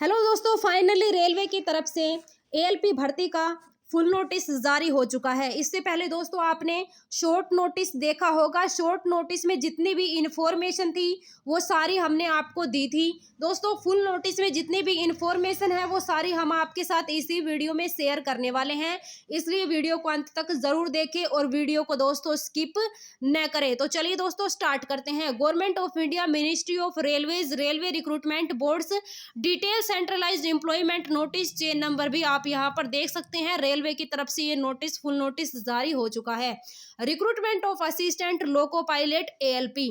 Hello दोस्तों, finally railway की तरफ से एएलपी भर्ती का फुल नोटिस जारी हो चुका है। इससे पहले दोस्तों आपने शॉर्ट नोटिस देखा होगा। शॉर्ट नोटिस में जितनी भी इंफॉर्मेशन थी वो सारी हमने आपको दी थी। दोस्तों फुल नोटिस में जितनी भी इंफॉर्मेशन है वो सारी हम आपके साथ इसी वीडियो में शेयर करने वाले हैं, इसलिए वीडियो को अंत तक जरूर देखें और वीडियो को दोस्तों स्किप न करें। तो चलिए दोस्तों स्टार्ट करते हैं। Government of India, ministry of railways, railway recruitment boards, detail centralised employment notice, chain number भी आप यहां पर देख सकते हैं। रेलवे की तरफ से ये नोटिस, फुल नोटिस जारी हो चुका है। Recruitment of assistant loco pilot ALP.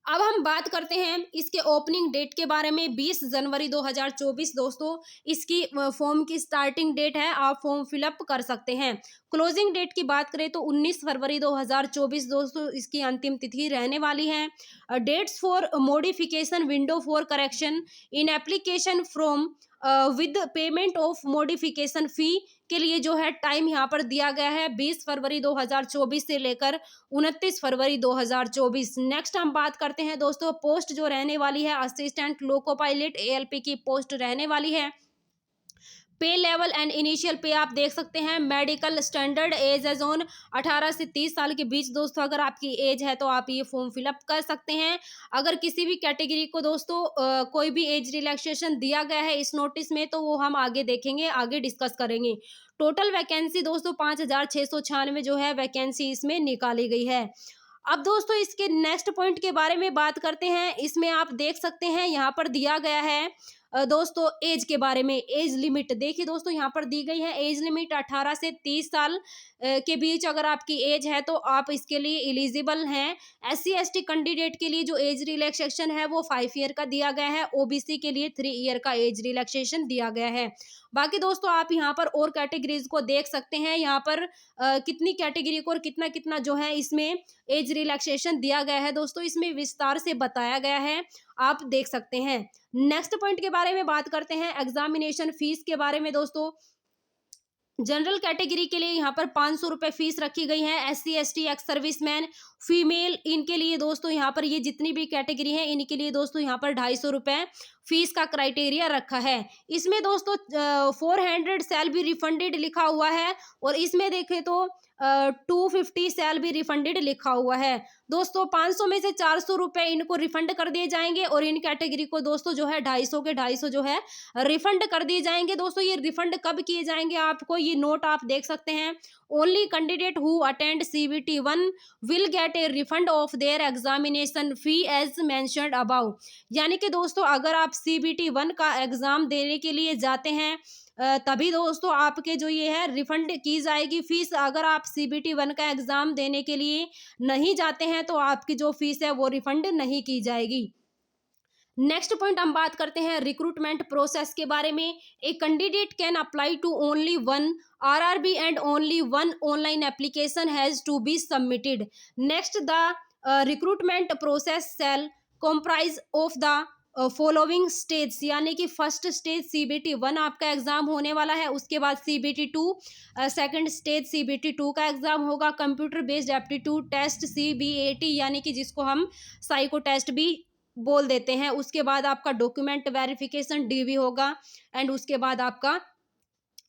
अब हम बात करते हैं इसके ओपनिंग डेट के बारे में। 20 जनवरी 2024 दोस्तों इसकी फॉर्म की स्टार्टिंग डेट है, आप फॉर्म फिलअप कर सकते हैं। क्लोजिंग डेट की बात करें तो 19 फरवरी 2024 दोस्तों इसकी अंतिम तिथि रहने वाली है। Dates for modification, window for correction in application from with payment of modification fee के लिए जो है टाइम यहाँ पर दिया गया है 20 फरवरी 2024 से लेकर 29 फरवरी 2024। नेक्स्ट हम बात करते हैं दोस्तों, पोस्ट जो रहने वाली है असिस्टेंट लोको पायलट एएलपी की पोस्ट रहने वाली है। पे लेवल एंड इनिशियल पे आप देख सकते हैं। Medical standard age as on 18 से 30 साल के बीच दोस्तों अगर आपकी एज है तो आप ये फॉर्म फिलअप कर सकते हैं। अगर किसी भी कैटेगरी को दोस्तों कोई भी एज रिलैक्सेशन दिया गया है इस नोटिस में तो वो हम आगे देखेंगे, आगे डिस्कस करेंगे। टोटल वैकेंसी दोस्तों 5,696 जो है वैकेंसी इसमें निकाली गई है। अब दोस्तों इसके नेक्स्ट पॉइंट के बारे में बात करते हैं। इसमें आप देख सकते हैं यहाँ पर दिया गया है दोस्तों एज के बारे में। एज लिमिट देखिए दोस्तों यहाँ पर दी गई है। एज लिमिट 18 से 30 साल के बीच अगर आपकी एज है तो आप इसके लिए एलिजिबल हैं। SC ST कैंडिडेट के लिए जो एज रिलैक्सेशन है वो 5 ईयर का दिया गया है। OBC के लिए 3 ईयर का एज रिलैक्सेशन दिया गया है। बाकी दोस्तों आप यहाँ पर और कैटेगरीज को देख सकते हैं। यहाँ पर कितनी कैटेगरी को और कितना कितना जो है इसमें एज रिलैक्सेशन दिया गया है दोस्तों इसमें विस्तार से बताया गया है, आप देख सकते हैं। नेक्स्ट पॉइंट के बारे में बात करते हैं एग्जामिनेशन फीस के बारे में दोस्तों। जनरल कैटेगरी के लिए यहाँ पर 500 रुपये फीस रखी गई है। SC ST ex serviceman, female, इनके लिए दोस्तों यहाँ पर ये जितनी भी कैटेगरी है इनके लिए दोस्तों यहाँ पर 250 रुपये फीस का क्राइटेरिया रखा है। इसमें दोस्तों 400 शैल बी रिफंडेड लिखा हुआ है और इसमें देखें तो 250 शैल बी रिफंडेड लिखा हुआ है। दोस्तों 500 में से 400 रुपये इनको रिफंड कर दिए जाएंगे और इन कैटेगरी को दोस्तों जो है 250 के 250 जो है रिफंड कर दिए जाएंगे। दोस्तों ये रिफंड कब किए जाएंगे आपको ये नोट आप देख सकते हैं। Only candidate who attend CBT 1 will get a refund of their examination fee as mentioned above. यानी कि दोस्तों अगर आप CBT 1 का एग्जाम देने के लिए जाते हैं तभी दोस्तों आपके जो ये है रिफंड की जाएगी फीस। अगर आप CBT 1 का एग्जाम देने के लिए नहीं जाते हैं तो आपकी जो फीस है वो रिफंड नहीं की जाएगी। नेक्स्ट पॉइंट हम बात करते हैं रिक्रूटमेंट प्रोसेस के बारे में। A candidate can apply to only one RRB and only one online application has to be submitted. Next the recruitment process shall comprise of the following stage. यानी कि first stage CBT 1 आपका exam होने वाला है, उसके बाद CBT 2, second stage CBT 2 का exam होगा। Computer based aptitude test CBAT यानी कि जिसको हम साइको टेस्ट भी बोल देते हैं। उसके बाद आपका डॉक्यूमेंट वेरिफिकेशन DV होगा एंड उसके बाद आपका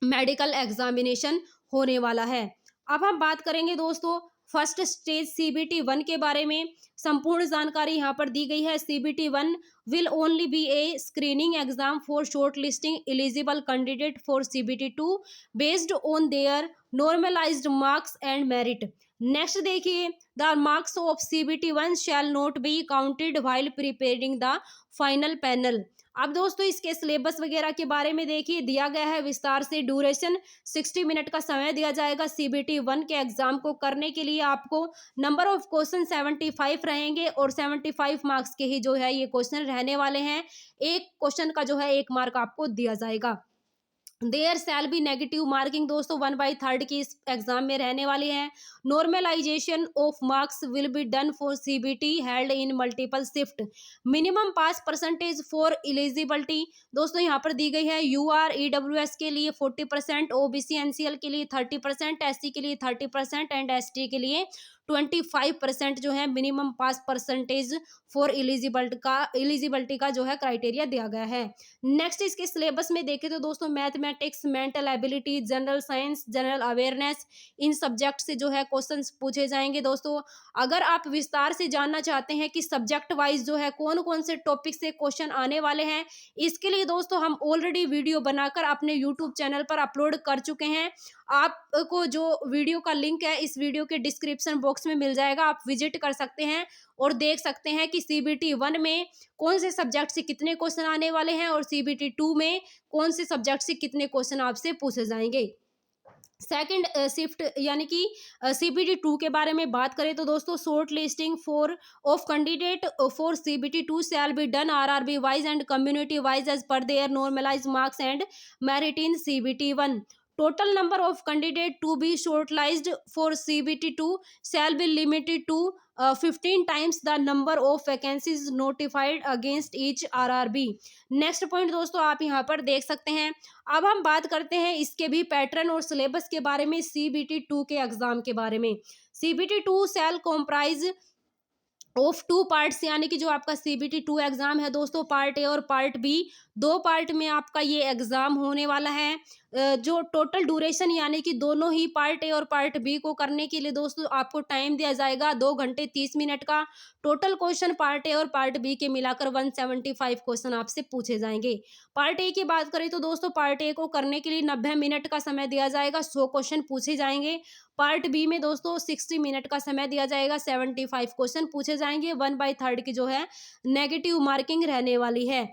मेडिकल एग्जामिनेशन होने वाला है। अब हम बात करेंगे दोस्तों फर्स्ट स्टेज CBT 1 के बारे में। संपूर्ण जानकारी यहाँ पर दी गई है। CBT 1 will only be a screening exam for shortlisting eligible candidate for CBT 2 based on their normalized marks and merit. Next देखिए, the marks of CBT 1 shall not be counted while preparing the final panel। अब दोस्तों इसके syllabus वगैरह के बारे में देखिए दिया गया है विस्तार से। ड्यूरेशन 60 मिनट का समय दिया जाएगा। CBT 1 के एग्जाम को करने के लिए आपको नंबर ऑफ क्वेश्चन 75 रहेंगे और 75 मार्क्स के ही जो है ये क्वेश्चन रहने वाले हैं। एक क्वेश्चन का जो है 1 मार्क आपको दिया जाएगा। There shall be negative marking दोस्तों 1/3 की इस एग्जाम में रहने वाली है। Normalization of marks will be done for CBT held in multiple shift. Minimum pass percentage for eligibility दोस्तों यहाँ पर दी गई है। UR EWS के लिए 40%, OBC NCL के लिए 30%, SC के लिए 30% एंड ST के लिए 25% जो है minimum pass percentage for eligibility का जो है क्राइटेरिया दिया गया है। नेक्स्ट इसके सिलेबस में देखें तो दोस्तों mathematics, mental ability, general science, general awareness, इन सब्जेक्ट से जो है क्वेश्चंस पूछे जाएंगे। दोस्तों अगर आप विस्तार से जानना चाहते हैं कि सब्जेक्ट वाइज जो है कौन कौन से टॉपिक से क्वेश्चन आने वाले हैं, इसके लिए दोस्तों हम ऑलरेडी वीडियो बनाकर अपने यूट्यूब चैनल पर अपलोड कर चुके हैं। आपको जो वीडियो का लिंक है इस वीडियो के डिस्क्रिप्शन बॉक्स में मिल जाएगा, आप विजिट कर सकते हैं और देख सकते हैं कि CBT 1 में कौन से सब्जेक्ट से कितने क्वेश्चन आने वाले हैं और CBT 2 में कौन से सब्जेक्ट से कितने क्वेश्चन आपसे पूछे जाएंगे। सेकंड शिफ्ट यानी कि CBT 2 के बारे में बात करें तो दोस्तों short listing for of candidate for CBT 2 shall be done RRB wise and community wise as per their normalize marks and merit in CBT 1। Total number of candidate to be shortlisted for CBT 2 shall be limited to 15 times the number of vacancies notified against each RRB। Next point दोस्तों आप यहाँ पर देख सकते हैं। अब हम बात करते हैं इसके भी पैटर्न और सिलेबस के बारे में, CBT 2 के एग्जाम के बारे में। CBT 2 shall comprise of 2 parts, यानी कि जो आपका CBT 2 एग्जाम है दोस्तों पार्ट ए और पार्ट बी, 2 पार्ट में आपका ये एग्जाम होने वाला है। जो टोटल ड्यूरेशन यानी कि दोनों ही पार्ट ए और पार्ट बी को करने के लिए दोस्तों आपको टाइम दिया जाएगा 2 घंटे 30 मिनट का। टोटल क्वेश्चन पार्ट ए और पार्ट बी के मिलाकर 175 क्वेश्चन आपसे पूछे जाएंगे। पार्ट ए की बात करें तो दोस्तों पार्ट ए को करने के लिए 90 मिनट का समय दिया जाएगा, 100 क्वेश्चन पूछे जाएंगे। पार्ट बी में दोस्तों 60 मिनट का समय दिया जाएगा, 75 क्वेश्चन पूछे जाएंगे। 1/3 की जो है नेगेटिव मार्किंग रहने वाली है।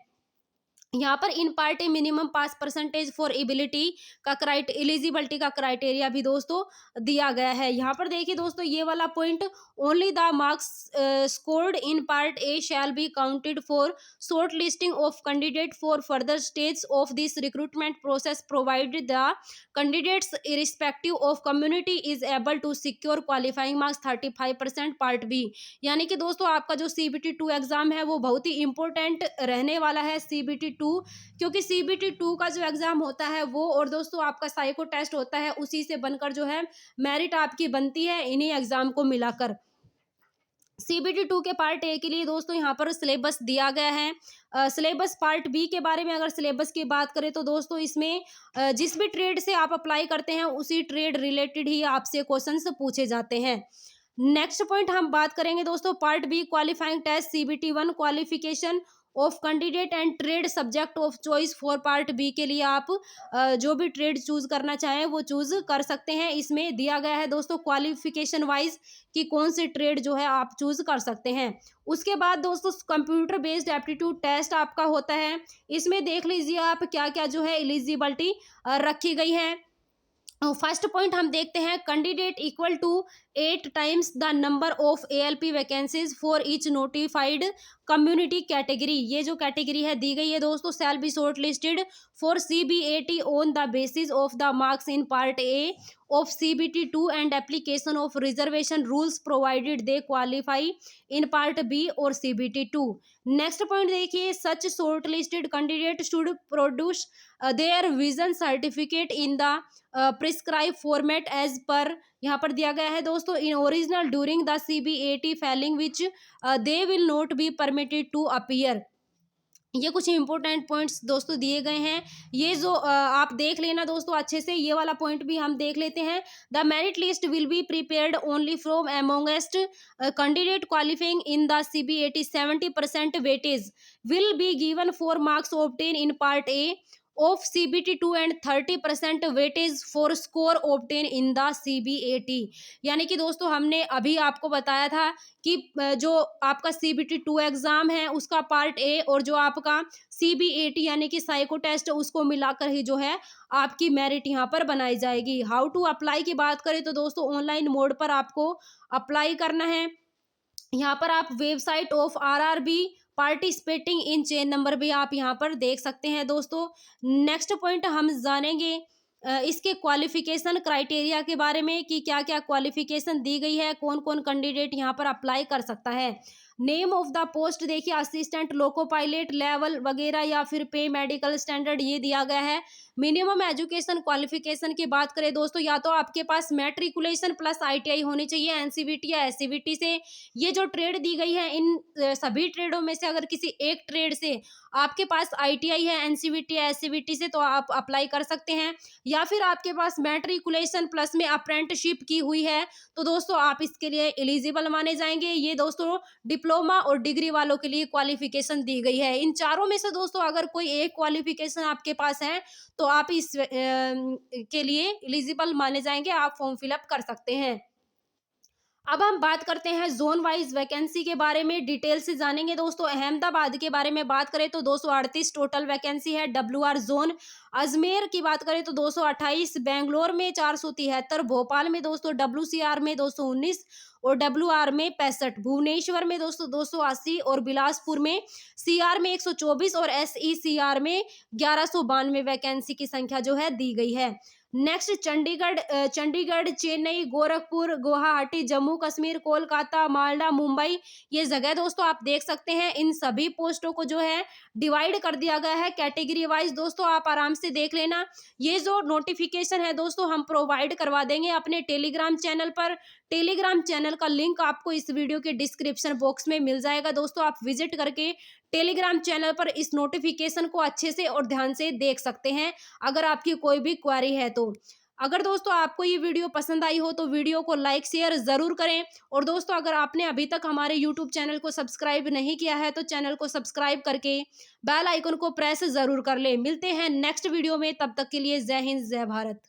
यहाँ पर in part minimum pass percentage for ability का एलिजिबिलिटी का क्राइटेरिया भी दोस्तों दिया गया है। यहाँ पर देखिए दोस्तों ये वाला point, only the marks scored in part A shall be counted for short listing of candidate for further stage of this recruitment process provided the candidates irrespective of community is able to secure qualifying marks 35% part B. यानी कि दोस्तों आपका जो CBT 2 exam है वो बहुत ही important रहने वाला है CBT 2, क्योंकि CBT 2 का जो एग्जाम होता है वो और दोस्तों आपका साइको टेस्ट होता है, उसी से बनकर जो है मेरिट आपकी बनती है इन्हीं एग्जाम को मिलाकर। CBT 2 के पार्ट ए के लिए दोस्तों यहाँ पर सिलेबस दिया गया है। सिलेबस पार्ट बी के बारे में अगर सिलेबस की बात करें तो दोस्तों इसमें जिस भी ट्रेड से आप अप्लाई करते हैं उसी ट्रेड रिलेटेड ही आपसे क्वेश्चंस पूछे जाते हैं। नेक्स्ट पॉइंट हम बात करेंगे दोस्तों part B qualifying test CBT 1 qualification of candidate and trade subject of choice for part B के लिए आप जो भी ट्रेड चूज करना चाहें वो चूज कर सकते हैं। इसमें दिया गया है दोस्तों क्वालिफिकेशन वाइज कि कौन से ट्रेड जो है आप चूज कर सकते हैं। उसके बाद दोस्तों कंप्यूटर बेस्ड एप्टीट्यूड टेस्ट आपका होता है, इसमें देख लीजिए आप क्या क्या जो है एलिजिबिलिटी रखी गई है। फर्स्ट पॉइंट हम देखते हैं candidate equal to 8 times the number of ALP vacancies for each notified community category. ये जो कैटेगरी है दी गई है दोस्तों shall be short listed for CBAT on the basis of the marks in part A of CBT 2 and application of reservation rules provided they qualify in part B or CBT 2। Next point देखिए सच shortlisted candidate should produce their vision certificate in the prescribed format as per, यहाँ पर दिया गया है दोस्तों in original during the CBAT filing which they will not be permitted to appear। ये कुछ important points दोस्तों दिए गए हैं, ये जो आप देख लेना दोस्तों अच्छे से। ये वाला पॉइंट भी हम देख लेते हैं। The merit list will be prepared only from amongst candidate qualifying in the CBAT। 70% weightage will be given for marks obtain in part A of CBT 2 and 30% weightage for score obtain in the CBAT। यानी कि दोस्तों हमने अभी आपको बताया था कि जो आपका CBT 2 एग्जाम है उसका पार्ट ए और जो आपका CBAT यानी कि साइको टेस्ट उसको मिलाकर ही जो है आपकी मेरिट यहाँ पर बनाई जाएगी। हाउ टू अप्लाई की बात करें तो दोस्तों ऑनलाइन मोड पर आपको अप्लाई करना है। यहाँ पर आप website of RRB participating in chain number भी आप यहाँ पर देख सकते हैं दोस्तों। नेक्स्ट पॉइंट हम जानेंगे इसके क्वालिफिकेशन क्राइटेरिया के बारे में कि क्या क्या क्वालिफिकेशन दी गई है, कौन कौन कैंडिडेट यहाँ पर अप्लाई कर सकता है। नेम ऑफ द पोस्ट देखिए असिस्टेंट, लोको पायलट, लेवल वगैरह या फिर पे, मेडिकल स्टैंडर्ड ये दिया गया है। मिनिमम एजुकेशन क्वालिफिकेशन की बात करें दोस्तों, या तो आपके पास मैट्रिकुलेशन प्लस आईटीआई होनी चाहिए एनसीवीटी या एससीवीटी से। ये जो ट्रेड दी गई है इन सभी ट्रेडों में से अगर किसी एक ट्रेड से आपके पास आईटीआई है एनसीवीटी या एससीवीटी से तो आप अप्लाई कर सकते हैं, या फिर आपके पास मैट्रिकुलेशन प्लस में अप्रेंटिसशिप की हुई है तो दोस्तों आप इसके लिए एलिजिबल माने जाएंगे। ये दोस्तों डिप्लोमा और डिग्री वालों के लिए क्वालिफिकेशन दी गई है। इन चारों में से दोस्तों अगर कोई एक क्वालिफिकेशन आपके पास है तो आप इस के लिए एलिजिबल माने जाएंगे, आप फॉर्म फिलअप कर सकते हैं। अब हम बात करते हैं जोन वाइज वैकेंसी के बारे में, डिटेल से जानेंगे दोस्तों। अहमदाबाद के बारे में बात करें तो 238 टोटल वैकेंसी है WR जोन। अजमेर की बात करें तो 228, बेंगलोर में 473, भोपाल में दोस्तों WCR में 219 और WR में 65, भुवनेश्वर में दोस्तों 280 और बिलासपुर में CR में 124 और SECR में 1192 वैकेंसी की संख्या जो है दी गई है। नेक्स्ट चंडीगढ़, चेन्नई, गोरखपुर, गुवाहाटी, जम्मू कश्मीर, कोलकाता, मालदा, मुंबई, ये जगह दोस्तों आप देख सकते हैं। इन सभी पोस्टों को जो है डिवाइड कर दिया गया है कैटेगरी वाइज। दोस्तों आप आराम से देख लेना। ये जो नोटिफिकेशन है दोस्तों हम प्रोवाइड करवा देंगे अपने टेलीग्राम चैनल पर। टेलीग्राम चैनल का लिंक आपको इस वीडियो के डिस्क्रिप्शन बॉक्स में मिल जाएगा दोस्तों, आप विजिट करके टेलीग्राम चैनल पर इस नोटिफिकेशन को अच्छे से और ध्यान से देख सकते हैं अगर आपकी कोई भी क्वेरी है तो। अगर दोस्तों आपको ये वीडियो पसंद आई हो तो वीडियो को लाइक शेयर जरूर करें, और दोस्तों अगर आपने अभी तक हमारे यूट्यूब चैनल को सब्सक्राइब नहीं किया है तो चैनल को सब्सक्राइब करके बेल आइकन को प्रेस जरूर कर ले। मिलते हैं नेक्स्ट वीडियो में, तब तक के लिए जय हिंद जय भारत।